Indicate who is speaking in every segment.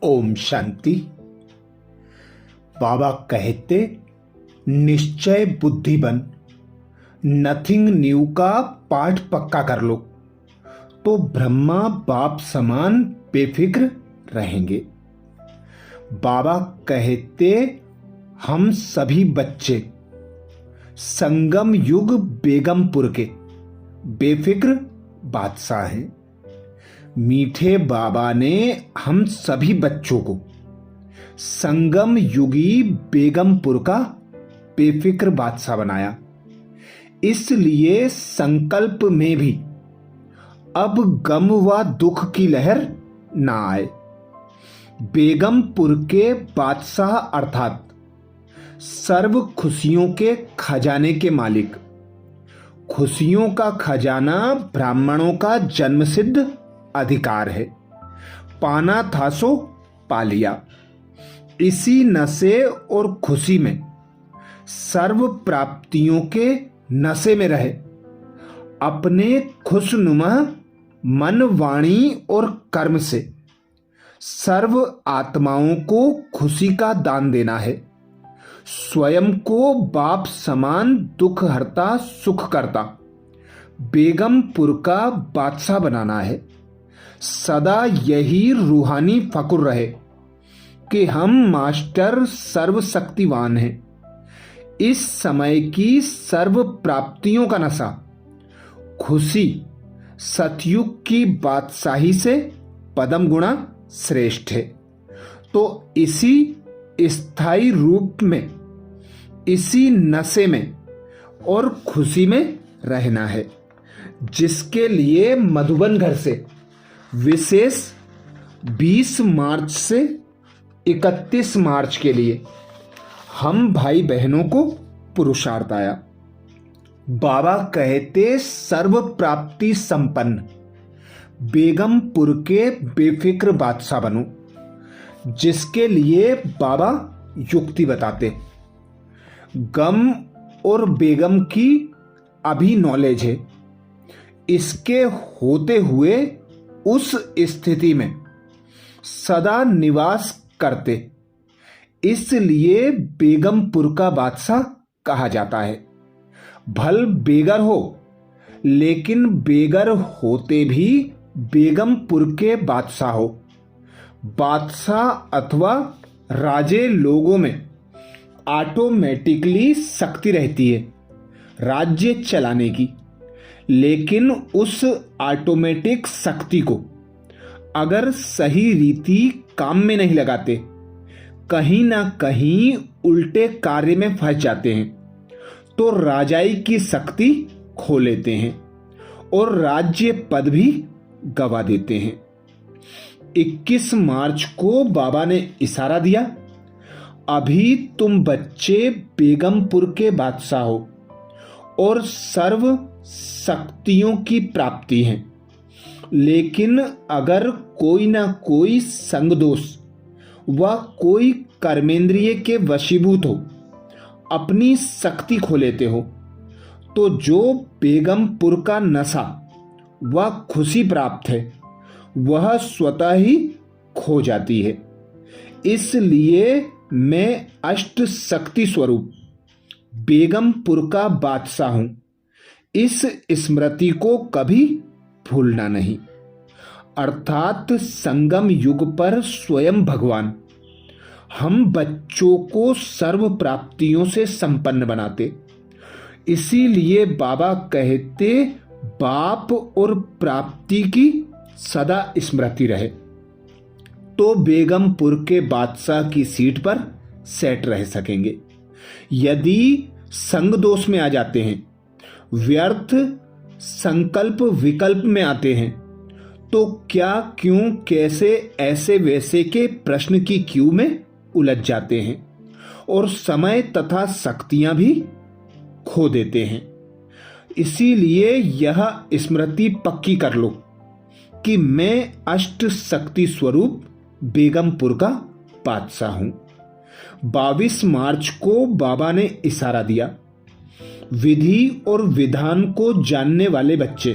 Speaker 1: ओम शांति। बाबा कहते निश्चय बुद्धि बन, नथिंग न्यू का पाठ पक्का कर लो तो ब्रह्मा बाप समान बेफिक्र रहेंगे। बाबा कहते हम सभी बच्चे संगम युग बेगमपुर के बेफिक्र बादशाह हैं। मीठे बाबा ने हम सभी बच्चों को संगम युगी बेगमपुर का बेफिक्र बादशाह बनाया। इसलिए संकल्प में भी अब गम व दुख की लहर ना आए। बेगमपुर के बादशाह अर्थात सर्व खुशियों के खजाने के मालिक। खुशियों का खजाना ब्राह्मणों का जन्मसिद्ध अधिकार है। पाना था सो पा लिया। इसी नशे और खुशी में सर्व प्राप्तियों के नशे में रहे। अपने खुशनुमा मन, वाणी और कर्म से सर्व आत्माओं को खुशी का दान देना है। स्वयं को बाप समान दुख हरता सुख करता बेगमपुर का बादशाह बनाना है। सदा यही रूहानी फकुर रहे कि हम मास्टर सर्वशक्तिवान हैं। इस समय की सर्व प्राप्तियों का नशा खुशी सतयुग की बादशाही से पदम गुणा श्रेष्ठ है। तो इसी स्थायी रूप में, इसी नशे में और खुशी में रहना है, जिसके लिए मधुबन घर से विशेष 20 मार्च से 31 मार्च के लिए हम भाई बहनों को पुरुषार्थ आया। बाबा कहते सर्व प्राप्ति संपन्न बेगमपुर के बेफिक्र बादशाह बनो, जिसके लिए बाबा युक्ति बताते। गम और बेगम की अभी नॉलेज है। इसके होते हुए उस स्थिति में सदा निवास करते, इसलिए बेगमपुर का बादशाह कहा जाता है। भल बेगर हो, लेकिन बेगर होते भी बेगमपुर के बादशाह हो। बादशाह अथवा राजे लोगों में ऑटोमेटिकली शक्ति रहती है राज्य चलाने की, लेकिन उस ऑटोमेटिक शक्ति को अगर सही रीति काम में नहीं लगाते, कहीं ना कहीं उल्टे कार्य में फंस जाते हैं, तो राजाई की शक्ति खो लेते हैं और राज्य पद भी गवा देते हैं। 21 मार्च को बाबा ने इशारा दिया, अभी तुम बच्चे बेगमपुर के बादशाह हो और सर्व शक्तियों की प्राप्ति है, लेकिन अगर कोई ना कोई संग दोष व कोई कर्मेंद्रिय के वशीभूत हो, अपनी शक्ति खो लेते हो, तो जो बेगमपुर का नशा व खुशी प्राप्त है वह स्वतः ही खो जाती है। इसलिए मैं अष्ट शक्ति स्वरूप बेगमपुर का बादशाह हूं। इस स्मृति को कभी भूलना नहीं। अर्थात संगम युग पर स्वयं भगवान हम बच्चों को सर्व प्राप्तियों से संपन्न बनाते। इसीलिए बाबा कहते बाप और प्राप्ति की सदा स्मृति रहे, तो बेगमपुर के बादशाह की सीट पर सेट रह सकेंगे। यदि संग दोष में आ जाते हैं, व्यर्थ संकल्प विकल्प में आते हैं, तो क्या क्यों कैसे ऐसे वैसे के प्रश्न की क्यू में उलझ जाते हैं और समय तथा शक्तियां भी खो देते हैं। इसीलिए यह स्मृति पक्की कर लो कि मैं अष्ट शक्ति स्वरूप बेगमपुर का बादशाह हूं। 22 मार्च को बाबा ने इशारा दिया, विधि और विधान को जानने वाले बच्चे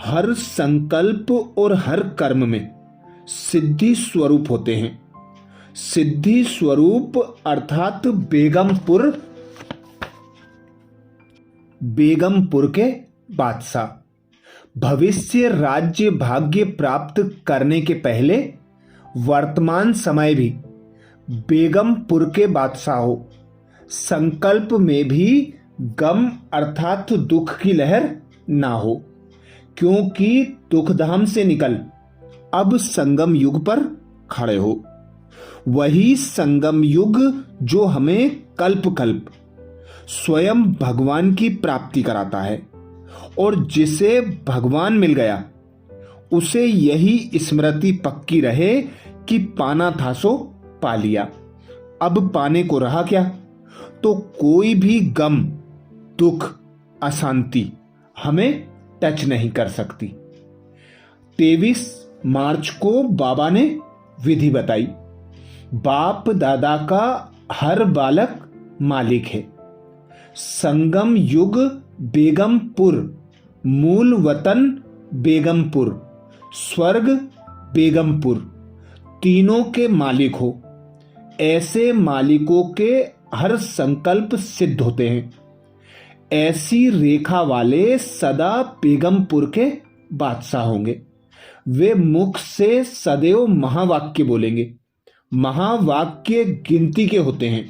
Speaker 1: हर संकल्प और हर कर्म में सिद्धि स्वरूप होते हैं। सिद्धि स्वरूप अर्थात बेगमपुर के बादशाह भविष्य राज्य भाग्य प्राप्त करने के पहले वर्तमान समय भी बेगमपुर के बादशाह हो। संकल्प में भी गम अर्थात दुख की लहर ना हो, क्योंकि दुखधाम से निकल अब संगम युग पर खड़े हो। वही संगम युग जो हमें कल्प कल्प स्वयं भगवान की प्राप्ति कराता है, और जिसे भगवान मिल गया उसे यही स्मृति पक्की रहे कि पाना था सो पा लिया, अब पाने को रहा क्या। तो कोई भी गम दुख अशांति हमें टच नहीं कर सकती। 23 मार्च को बाबा ने विधि बताई। बाप दादा का हर बालक मालिक है। संगम युग बेगमपुर, मूल वतन बेगमपुर, स्वर्ग बेगमपुर, तीनों के मालिक हो। ऐसे मालिकों के हर संकल्प सिद्ध होते हैं। ऐसी रेखा वाले सदा बेगमपुर के बादशाह होंगे। वे मुख से सदैव महावाक्य बोलेंगे। महावाक्य गिनती के होते हैं,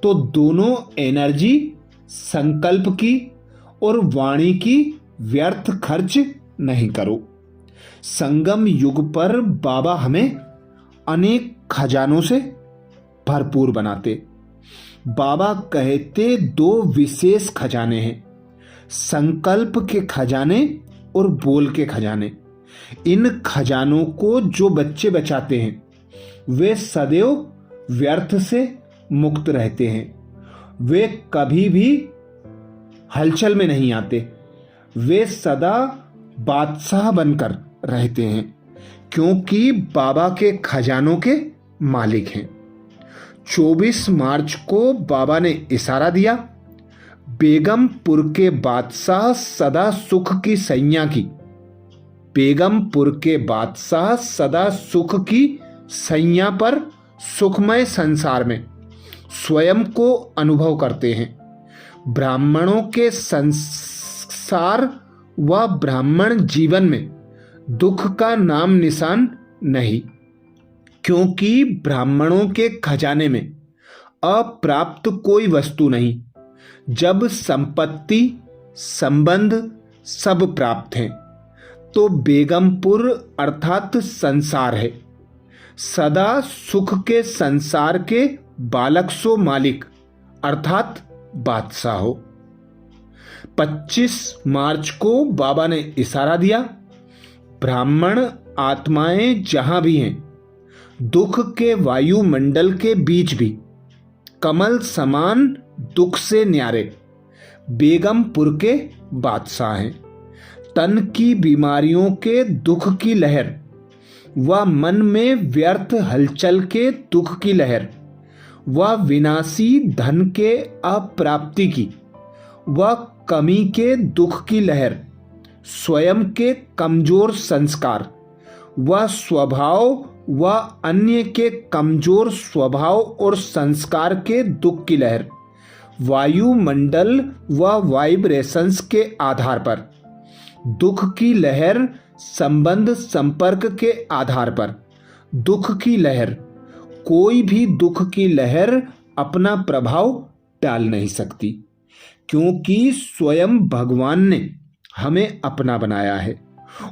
Speaker 1: तो दोनों एनर्जी संकल्प की और वाणी की व्यर्थ खर्च नहीं करो। संगम युग पर बाबा हमें अनेक खजानों से भरपूर बनाते। बाबा कहते 2 विशेष खजाने हैं, संकल्प के खजाने और बोल के खजाने। इन खजानों को जो बच्चे बचाते हैं वे सदैव व्यर्थ से मुक्त रहते हैं। वे कभी भी हलचल में नहीं आते। वे सदा बादशाह बनकर रहते हैं, क्योंकि बाबा के खजानों के मालिक हैं। 24 मार्च को बाबा ने इशारा दिया। बेगमपुर के बादशाह सदा सुख की सैया की। बेगमपुर के बादशाह सदा सुख की सैया पर सुखमय संसार में स्वयं को अनुभव करते हैं। ब्राह्मणों के संसार व ब्राह्मण जीवन में दुख का नाम निशान नहीं, क्योंकि ब्राह्मणों के खजाने में अप्राप्त कोई वस्तु नहीं। जब संपत्ति संबंध सब प्राप्त हैं, तो बेगमपुर अर्थात संसार है। सदा सुख के संसार के बालक सो मालिक अर्थात बादशाह हो। 25 मार्च को बाबा ने इशारा दिया। ब्राह्मण आत्माएं जहां भी हैं, दुख के वायुमंडल के बीच भी कमल समान दुख से न्यारे बेगमपुर के बादशाह हैं। तन की बीमारियों के दुख की लहर व मन में व्यर्थ हलचल के दुख की लहर व विनाशी धन के अप्राप्ति की व कमी के दुख की लहर, स्वयं के कमजोर संस्कार व स्वभाव व अन्य के कमजोर स्वभाव और संस्कार के दुख की लहर, वायुमंडल व वाइब्रेशंस के आधार पर दुख की लहर, संबंध संपर्क के आधार पर दुख की लहर। कोई भी दुख की लहर अपना प्रभाव डाल नहीं सकती, क्योंकि स्वयं भगवान ने हमें अपना बनाया है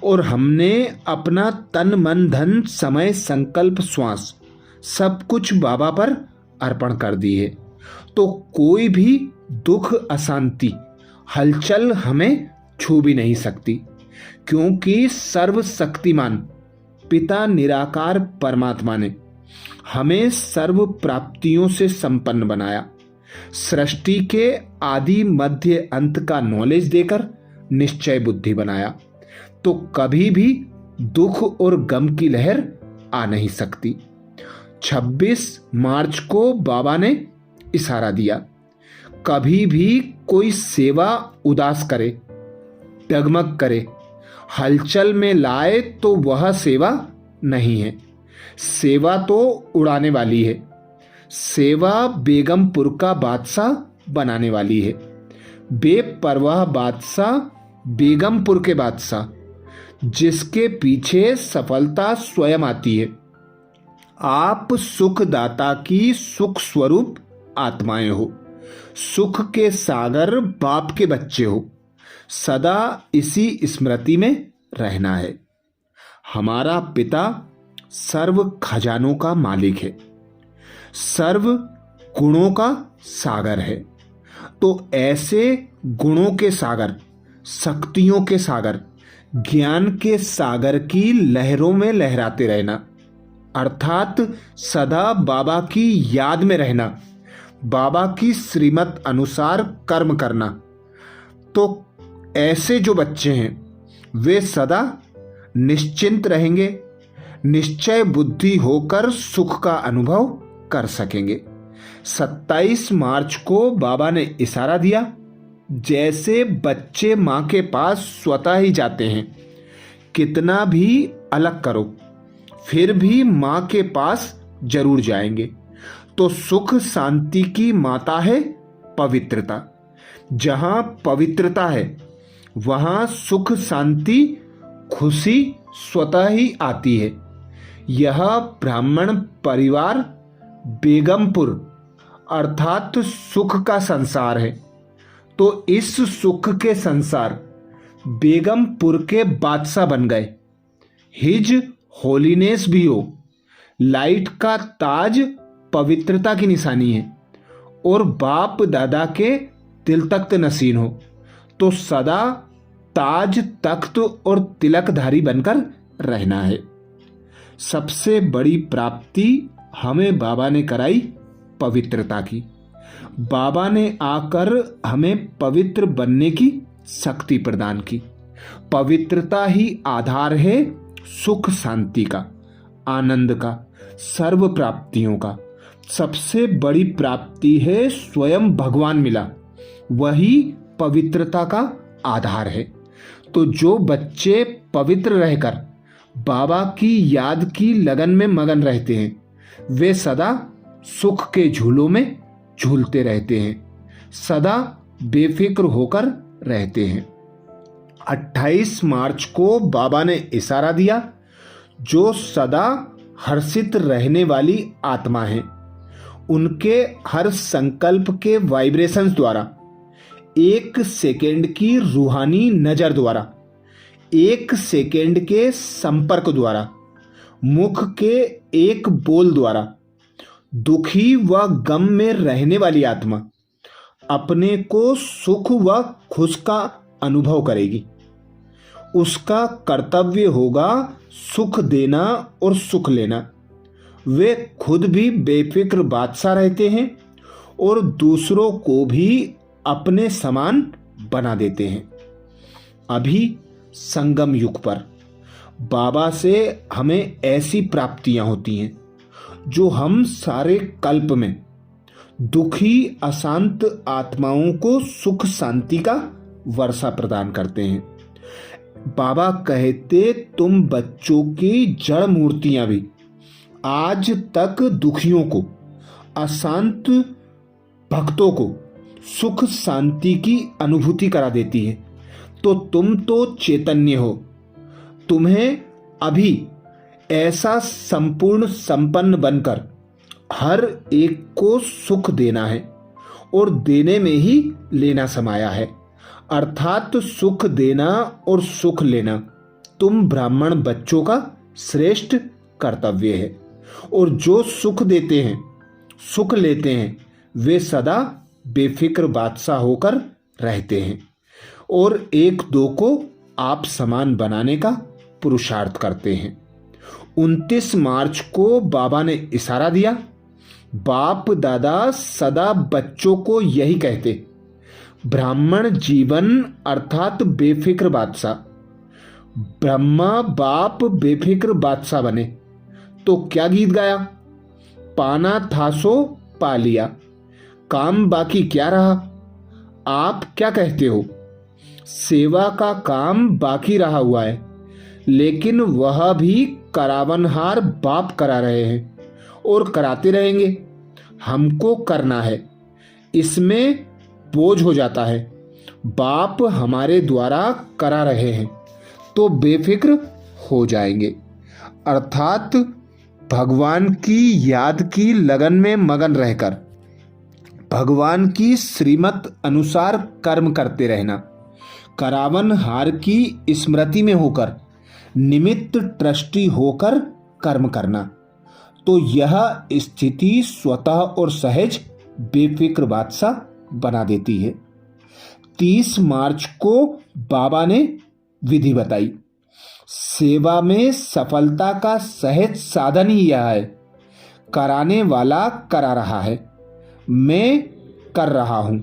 Speaker 1: और हमने अपना तन मन धन समय संकल्प श्वास सब कुछ बाबा पर अर्पण कर दी है। तो कोई भी दुख अशांति हलचल हमें छू भी नहीं सकती, क्योंकि सर्वशक्तिमान पिता निराकार परमात्मा ने हमें सर्व प्राप्तियों से संपन्न बनाया। सृष्टि के आदि मध्य अंत का नॉलेज देकर निश्चय बुद्धि बनाया, तो कभी भी दुख और गम की लहर आ नहीं सकती। 26 मार्च को बाबा ने इशारा दिया। कभी भी कोई सेवा उदास करे, डगमग करे, हलचल में लाए तो वह सेवा नहीं है। सेवा तो उड़ाने वाली है। सेवा बेगमपुर का बादशाह बनाने वाली है। बेपरवाह बादशाह बेगमपुर के बादशाह, जिसके पीछे सफलता स्वयं आती है। आप सुखदाता की सुख स्वरूप आत्माएं हो। सुख के सागर बाप के बच्चे हो। सदा इसी स्मृति में रहना है। हमारा पिता सर्व खजानों का मालिक है, सर्व गुणों का सागर है। तो ऐसे गुणों के सागर, शक्तियों के सागर, ज्ञान के सागर की लहरों में लहराते रहना, अर्थात सदा बाबा की याद में रहना, बाबा की श्रीमत अनुसार कर्म करना। तो ऐसे जो बच्चे हैं वे सदा निश्चिंत रहेंगे, निश्चय बुद्धि होकर सुख का अनुभव कर सकेंगे। 27 मार्च को बाबा ने इशारा दिया, जैसे बच्चे मां के पास स्वतः ही जाते हैं। कितना भी अलग करो फिर भी मां के पास जरूर जाएंगे। तो सुख शांति की माता है पवित्रता। जहां पवित्रता है वहां सुख शांति खुशी स्वतः ही आती है। यह ब्राह्मण परिवार बेगमपुर अर्थात सुख का संसार है। तो इस सुख के संसार बेगमपुर के बादशाह बन गए। हिज होलीनेस भी हो। लाइट का ताज पवित्रता की निशानी है और बाप दादा के दिल तख्त नसीन हो तो सदा ताज तख्त और तिलकधारी बनकर रहना है। सबसे बड़ी प्राप्ति हमें बाबा ने कराई पवित्रता की। बाबा ने आकर हमें पवित्र बनने की शक्ति प्रदान की। पवित्रता ही आधार है सुख शांति का, आनंद का, सर्व प्राप्तियों का। सबसे बड़ी प्राप्ति है स्वयं भगवान मिला, वही पवित्रता का आधार है। तो जो बच्चे पवित्र रहकर बाबा की याद की लगन में मगन रहते हैं वे सदा सुख के झूलों में झूलते रहते हैं, सदा बेफिक्र होकर रहते हैं। 28 मार्च को बाबा ने इशारा दिया, जो सदा हर्षित रहने वाली आत्मा है उनके हर संकल्प के वाइब्रेशंस द्वारा, 1 सेकेंड की रूहानी नजर द्वारा, 1 सेकेंड के संपर्क द्वारा, मुख के एक बोल द्वारा दुखी व गम में रहने वाली आत्मा अपने को सुख व खुश का अनुभव करेगी। उसका कर्तव्य होगा सुख देना और सुख लेना। वे खुद भी बेफिक्र बादशाह रहते हैं और दूसरों को भी अपने समान बना देते हैं। अभी संगम युग पर बाबा से हमें ऐसी प्राप्तियां होती हैं जो हम सारे कल्प में दुखी अशांत आत्माओं को सुख शांति का वर्षा प्रदान करते हैं। बाबा कहते, तुम बच्चों की जड़ मूर्तियां भी आज तक दुखियों को, अशांत भक्तों को सुख शांति की अनुभूति करा देती है। तो तुम तो चैतन्य हो, तुम्हें अभी ऐसा संपूर्ण संपन्न बनकर हर एक को सुख देना है और देने में ही लेना समाया है। अर्थात सुख देना और सुख लेना तुम ब्राह्मण बच्चों का श्रेष्ठ कर्तव्य है। और जो सुख देते हैं, सुख लेते हैं, वे सदा बेफिक्र बादशाह होकर रहते हैं और एक दो को आप समान बनाने का पुरुषार्थ करते हैं। 29 मार्च को बाबा ने इशारा दिया। बाप दादा सदा बच्चों को यही कहते, ब्राह्मण जीवन अर्थात बेफिक्र बादशाह। ब्रह्मा बाप बेफिक्र बादशाह बने तो क्या गीत गाया, पाना था सो पा लिया, काम बाकी क्या रहा। आप क्या कहते हो, सेवा का काम बाकी रहा हुआ है, लेकिन वह भी करावनहार बाप करा रहे हैं और कराते रहेंगे। हमको करना है, इसमें बोझ हो जाता है। बाप हमारे द्वारा करा रहे हैं तो बेफिक्र हो जाएंगे। अर्थात भगवान की याद की लगन में मगन रहकर भगवान की श्रीमत अनुसार कर्म करते रहना, करावनहार की स्मृति में होकर निमित्त ट्रस्टी होकर कर्म करना। तो यह स्थिति स्वतः और सहज बेफिक्र बादशाह बना देती है। 30 मार्च को बाबा ने विधि बताई। सेवा में सफलता का सहज साधन ही यह है। कराने वाला करा रहा है, मैं कर रहा हूं।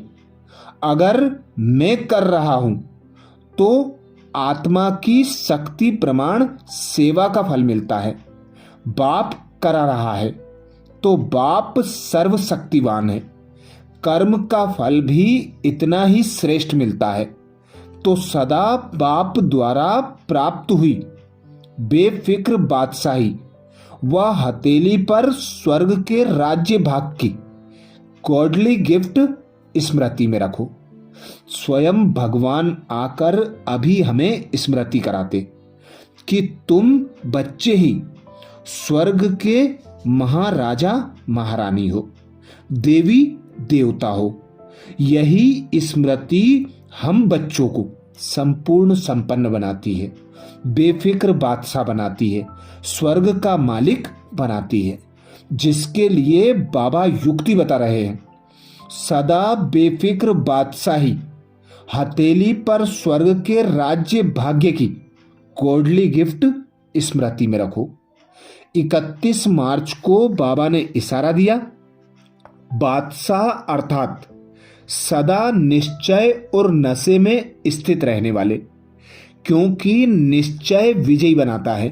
Speaker 1: अगर मैं कर रहा हूं तो आत्मा की शक्ति प्रमाण सेवा का फल मिलता है। बाप करा रहा है तो बाप सर्वशक्तिवान है, कर्म का फल भी इतना ही श्रेष्ठ मिलता है। तो सदा बाप द्वारा प्राप्त हुई बेफिक्र बादशाही व हथेली पर स्वर्ग के राज्य भाग की गॉडली गिफ्ट स्मृति में रखो। स्वयं भगवान आकर अभी हमें स्मृति कराते कि तुम बच्चे ही स्वर्ग के महाराजा महारानी हो, देवी देवता हो। यही स्मृति हम बच्चों को संपूर्ण संपन्न बनाती है, बेफिक्र बादशाह बनाती है, स्वर्ग का मालिक बनाती है, जिसके लिए बाबा युक्ति बता रहे हैं। सदा बेफिक्र बादशाही हथेली पर स्वर्ग के राज्य भाग्य की गॉडली गिफ्ट स्मृति में रखो। 31 मार्च को बाबा ने इशारा दिया। बादशाह अर्थात सदा निश्चय और नशे में स्थित रहने वाले, क्योंकि निश्चय विजयी बनाता है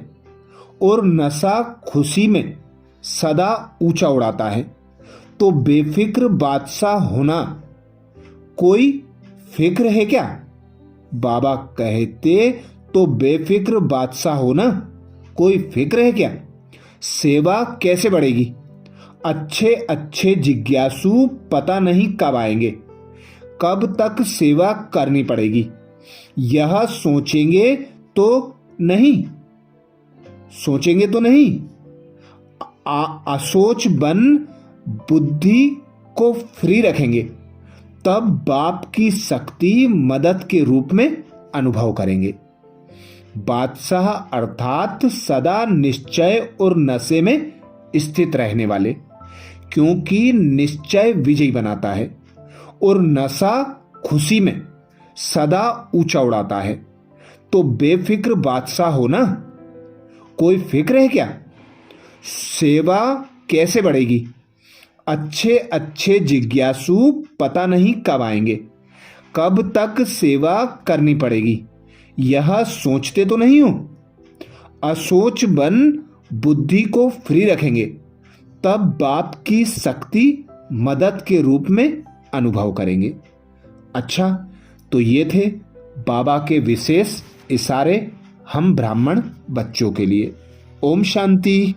Speaker 1: और नशा खुशी में सदा ऊंचा उड़ाता है। तो बेफिक्र बादशाह होना कोई फिक्र है क्या? बाबा कहते तो बेफिक्र बादशाह होना कोई फिक्र है क्या? सेवा कैसे बढ़ेगी? अच्छे अच्छे जिज्ञासु पता नहीं कब आएंगे, कब तक सेवा करनी पड़ेगी, यह सोचेंगे तो नहीं। असोच बन बुद्धि को फ्री रखेंगे, तब बाप की शक्ति मदद के रूप में अनुभव करेंगे। बादशाह अर्थात सदा निश्चय और नशे में स्थित रहने वाले, क्योंकि निश्चय विजयी बनाता है और नशा खुशी में सदा ऊंचा उड़ाता है। तो बेफिक्र बादशाह होना कोई फिक्र है क्या? सेवा कैसे बढ़ेगी? अच्छे अच्छे जिज्ञासु पता नहीं कब आएंगे, कब तक सेवा करनी पड़ेगी, यह सोचते तो नहीं हो। असोच बन बुद्धि को फ्री रखेंगे, तब बाप की शक्ति मदद के रूप में अनुभव करेंगे। अच्छा, तो ये थे बाबा के विशेष इशारे हम ब्राह्मण बच्चों के लिए। ओम शांति।